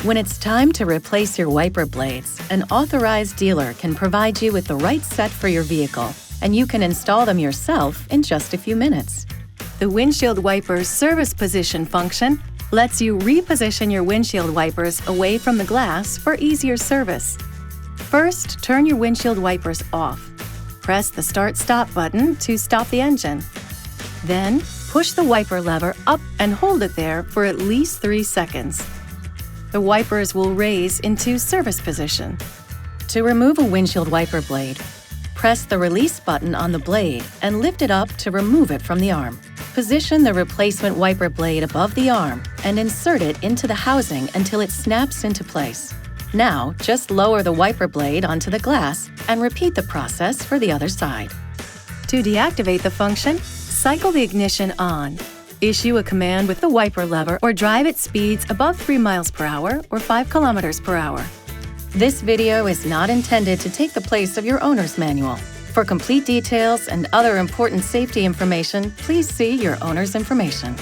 When it's time to replace your wiper blades, an authorized dealer can provide you with the right set for your vehicle, and you can install them yourself in just a few minutes. The windshield wipers service position function lets you reposition your windshield wipers away from the glass for easier service. First, turn your windshield wipers off. Press the Start-Stop button to stop the engine. Then, push the wiper lever up and hold it there for at least 3 seconds. The wipers will raise into service position. To remove a windshield wiper blade, press the release button on the blade and lift it up to remove it from the arm. Position the replacement wiper blade above the arm and insert it into the housing until it snaps into place. Now, just lower the wiper blade onto the glass and repeat the process for the other side. To deactivate the function, cycle the ignition on. Issue a command with the wiper lever or drive at speeds above 3 miles per hour or 5 kilometers per hour. This video is not intended to take the place of your owner's manual. For complete details and other important safety information, please see your owner's information.